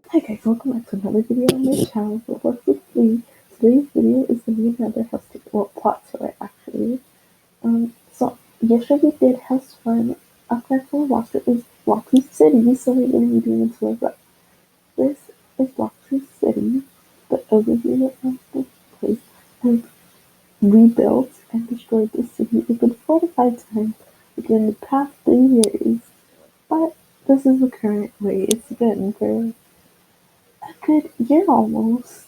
Hi guys, welcome back to another video on my channel. Bloxy City. Today's video is going to be another house plot tour actually. So yesterday we did house fun. Up next on the roster is Bloxy City, so we're going to be doing a tour. But this is Bloxy City, the overview of the place. Has rebuilt and destroyed the city a good 4 to 5 times within the past 3 years. But this is the current way it's been for a good year almost.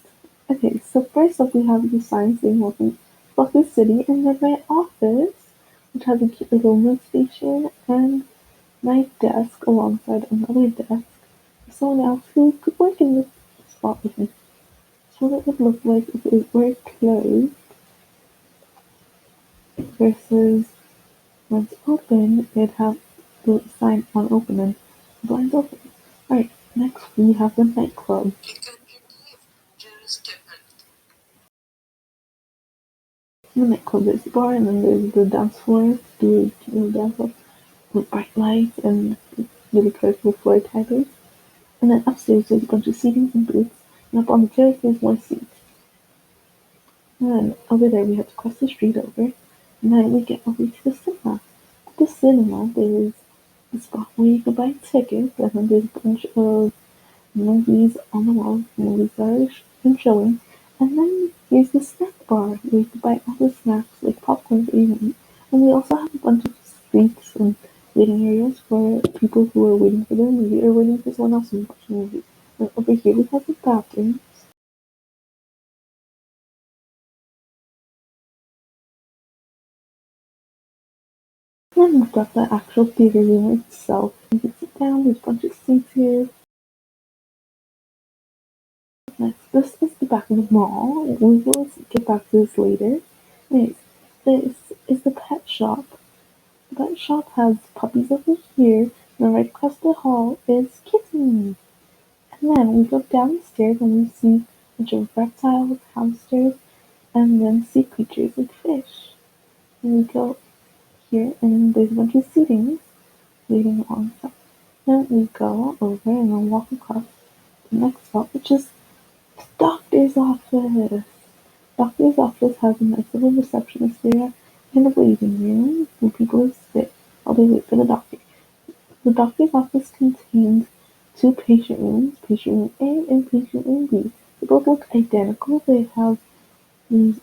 Okay, so first up we have the sign saying welcome to City, and then my office, which has a cute little note station, and my desk alongside another desk for someone else who could work in this spot with me. So what it would look like if it were closed versus when it's open, it'd have the sign on open and blinds open. Alright, next we have the nightclub. The nightclub, there's the bar, and then there's the dance floor to do dance floor with bright lights and really colorful floor tiles. And then upstairs there's a bunch of seating and booths, and up on the terrace there's more seats. And then over there we have to cross the street over, and then we get over to the cinema. At the cinema there's a spot where you can buy tickets, and then there's a bunch of movies on the wall, movies that are been showing. And then here's the snack bar where you can buy all the snacks like popcorn for you. And we also have a bunch of seats and waiting areas for people who are waiting for their movie or waiting for someone else to watch a movie. And over here we have the bathroom. And then we've got the actual theater room itself. You can sit down, there's a bunch of seats here. Next, this is the back of the mall. We will get back to this later. Anyways, this is the pet shop. The pet shop has puppies over here, and then right across the hall is kittens. And then we go downstairs and we see a bunch of reptiles, hamsters, and then sea creatures like fish. And we go here and there's a bunch of seating waiting alongside. Then we go over and then walk across the next spot, which is the doctor's office. Doctor's office has a nice little receptionist area and a waiting room where people sit while they wait for the doctor. The doctor's office contains two patient rooms, patient room A and patient room B. They both look identical. These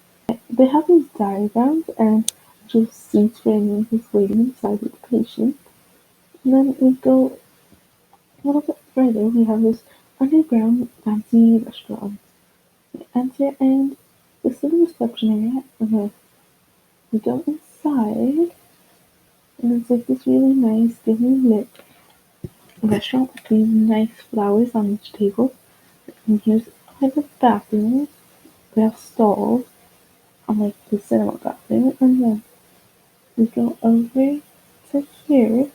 they have these diagrams and just seats for anyone who's waiting inside with the patient. And then we go a little bit further. We have this underground fancy restaurant. We enter and this is the reception area, and then we go inside, and it's like this really nice, dimly lit restaurant with these nice flowers on each table. And here's like the bathroom. We have stalls on like the cinema bathroom, and then we go over to here,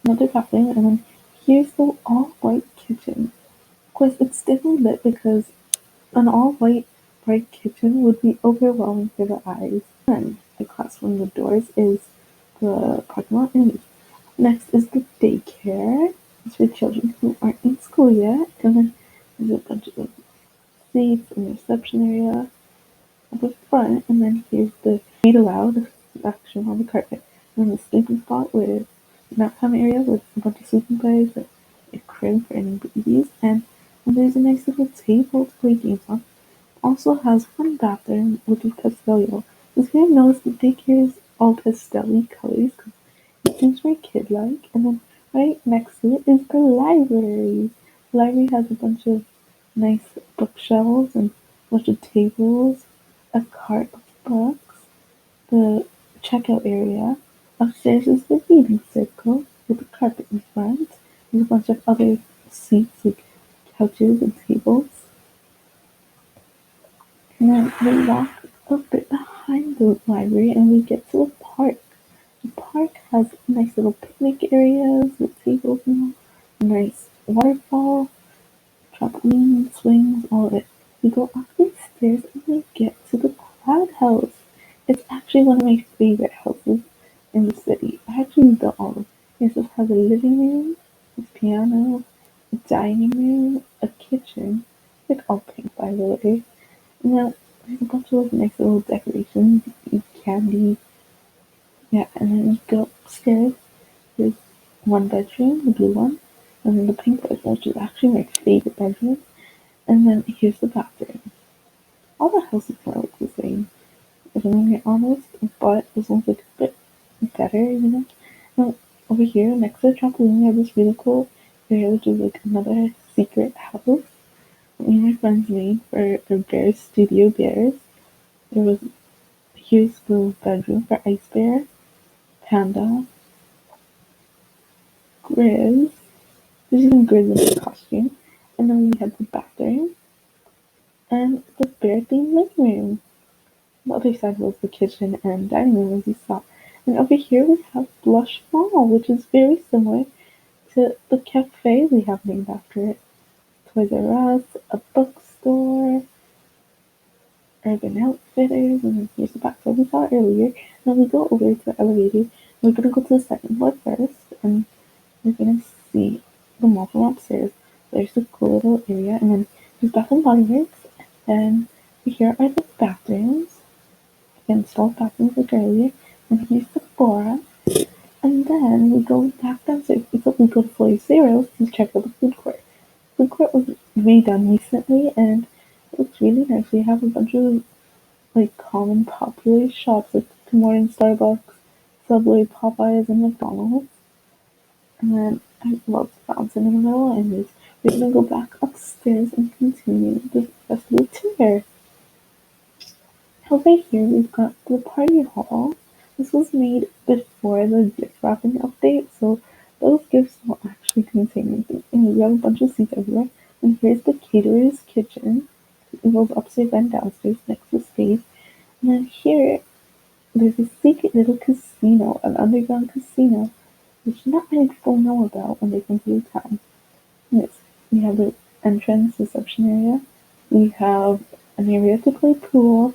another bathroom, and then here's the all white kitchen. Of course, it's dimly lit because an all white bright kitchen would be overwhelming for the eyes. And across from the doors is the parking lot. And next is the daycare. It's for children who aren't in school yet. And then there's a bunch of seats in the reception area at the front. And then here's the read aloud section on the carpet. And then the sleeping spot with nap time area with a bunch of sleeping bags, a crib for any babies. And there's a nice little table to play games on. Also has one bathroom which is pastel yellow. This may have noticed the daycare is all pastel colors because it seems very kid-like. And then right next to it is the library. The library has a bunch of nice bookshelves and a bunch of tables, a cart of books, the checkout area. Upstairs is the reading circle with a carpet in front and a bunch of other seats like couches and tables. And then we walk a bit behind the library and we get to a park. The park has nice little picnic areas with tables and a nice waterfall, trampoline, swings, all of it. We go up these stairs and we get to the Cloud House. It's actually one of my favorite houses in the city. I actually built all of it. It just has a living room, a piano, dining room, a kitchen, like all pink by the way. And then there's a bunch of like, nice little decorations, you eat candy, yeah, and then you go upstairs, there's one bedroom, the blue one, and then the pink bedroom, which is actually my favorite bedroom, and then here's the bathroom. All the houses kind of look the same, if I'm gonna be honest, but this one's like a bit better, you know? Now, over here, next to the trampoline, we have this really cool area, which is like another secret house me and my friends made for our bears, studio bears. There was, here's the bedroom for Ice Bear, Panda, Grizz, there's even Grizz in his costume, and then we had the bathroom, and the bear themed living room. The other side was the kitchen and dining room, as you saw. And over here we have Blush Mall, which is very similar to the cafe we have named after it. Toys R Us, a bookstore, Urban Outfitters, and then here's the back side we saw earlier. Now we go over to the elevator. We're gonna go to the second floor first, and we're gonna see the mall from upstairs. There's the cool little area, and then there's Bath and Body Works, and here are the bathrooms. Installed bathrooms like earlier, and here's the Sephora. And then we go back downstairs because we go to floor zero to check out the food court. Food court was redone recently and it looks really nice. We have a bunch of like common popular shops like Tim Hortons, Starbucks, Subway, Popeyes, and McDonald's. And then I love the fountain in the middle. Anyways, we're gonna go back upstairs and continue the rest of the tour. Over here we've got the party hall. This was made before the gift wrapping update, so those gifts will actually contain anything. And we have a bunch of seats everywhere. And here's the caterer's kitchen. It goes upstairs and downstairs next to the stage. And then here, there's a secret little casino, an underground casino, which not many people know about when they come to the town. Yes, we have the entrance reception area. We have an area to play pool,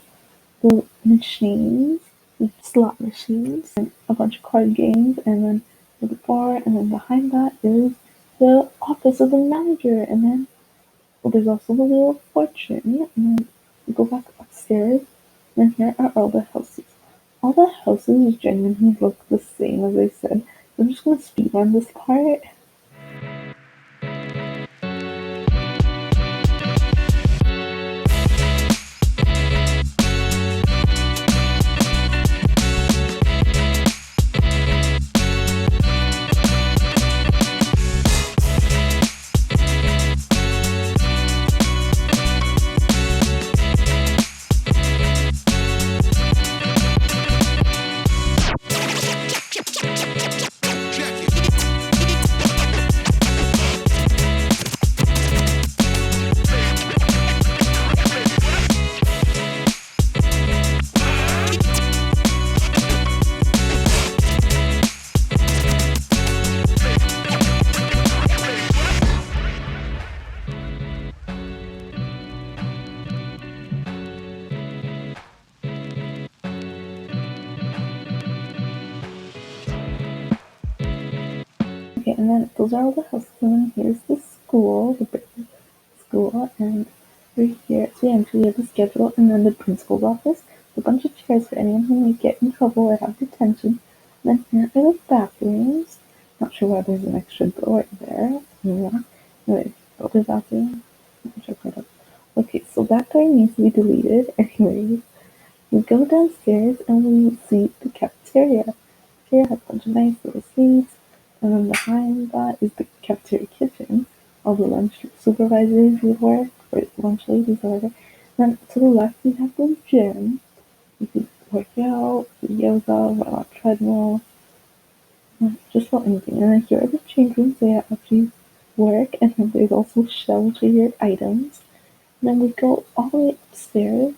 the machines, the slot machines, and a bunch of card games, and then the bar, and then behind that is the office of the manager, and then well, there's also the Wheel of Fortune, and then you go back upstairs, and here are all the houses. All the houses genuinely look the same as I said. I'm just gonna speed run this part. Okay, and then those are all the houses, and then here's the school, the Britain school, and we're here at the entry of the schedule, and then the principal's office, a bunch of chairs for anyone who might get in trouble or have detention. And then here are the bathrooms. Not sure why there's an extra door there. Yeah. Anyway, other bathroom. Check that out. Okay, so that door needs to be deleted. Anyways, we go downstairs and we see the cafeteria. Cafeteria has a bunch of nice little seats, and then behind that is the cafeteria kitchen. All the lunch supervisors would work, or lunch ladies or whatever. Then to the left we have the gym. You could work out, do yoga, run on a treadmill, just about anything. And then here are the change rooms where I actually work, and then there's also shelves for your items. And then we go all the way upstairs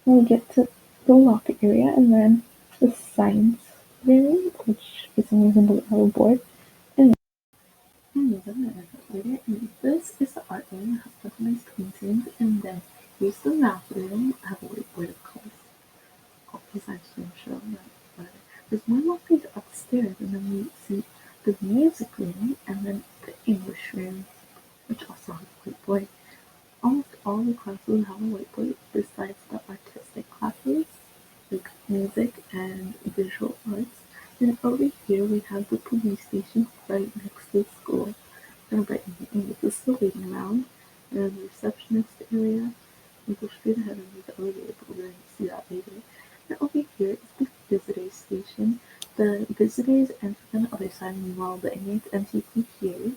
and we get to the locker area, and then the science room, which for some reason doesn't have a board. And then later, and this is the art room. It has a bunch of nice paintings, and then here's the math room. I have a whiteboard of course. Oh, he's actually show that, but there's more lockers upstairs, and then we see the music room, and then the And over here we have the police station right next to the school. And right in this is the waiting round and the receptionist area. We go straight ahead and read the elevator, but we're going to see that later. And over here is the visitor station. The visitors enter on the other side, meanwhile the inmates enter through here.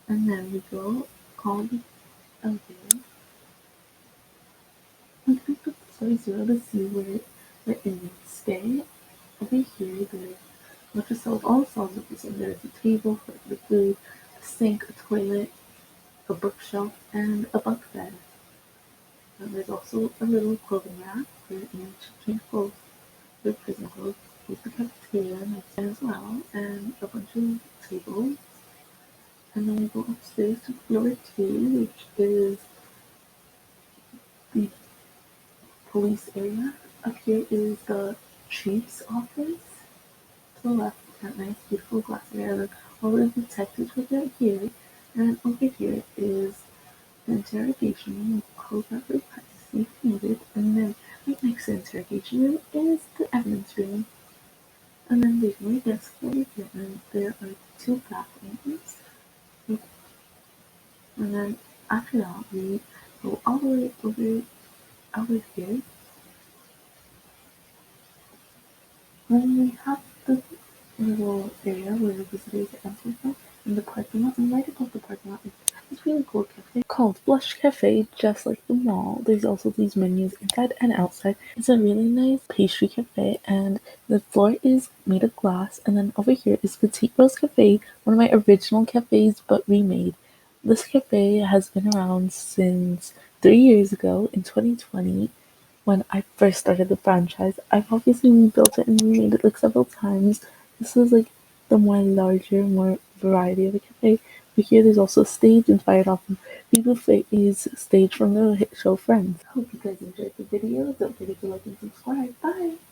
And then we go call the elevator. We click the story 0 to see where the inmates stay. Over here, there's not just all cells of this, and there's a table for the food, a sink, a toilet, a bookshelf, and a bunk bed. And there's also a little clothing rack where inmates change clothes, their prison clothes. There's the cafeteria next to it as well, and a bunch of tables. And then we go upstairs to floor 2, which is the police area. Up here is the chief's office. To the left, that nice, beautiful glass area. All the detectives were right here. And over here is the interrogation room with closed out for privacy if needed. And then right next to the interrogation room is the evidence room. And then there's my desk over here. And there are two bathrooms. And then after that, we go all the way over here. Then we have the little area where the visitors enter from in the parking lot, and right above the parking lot is this really cool cafe called Blush Cafe, just like the mall. There's also these menus inside and outside. It's a really nice pastry cafe, and the floor is made of glass. And then over here is Petite Rose Cafe, one of my original cafes but remade. This cafe has been around since 3 years ago in 2020 when I first started the franchise. I've obviously rebuilt it and remade it like several times. This is like the more larger, more variety of the cafe. But here there's also a stage inspired off of the buffet's stage from the hit show Friends. Hope you guys enjoyed the video. Don't forget to like and subscribe. Bye!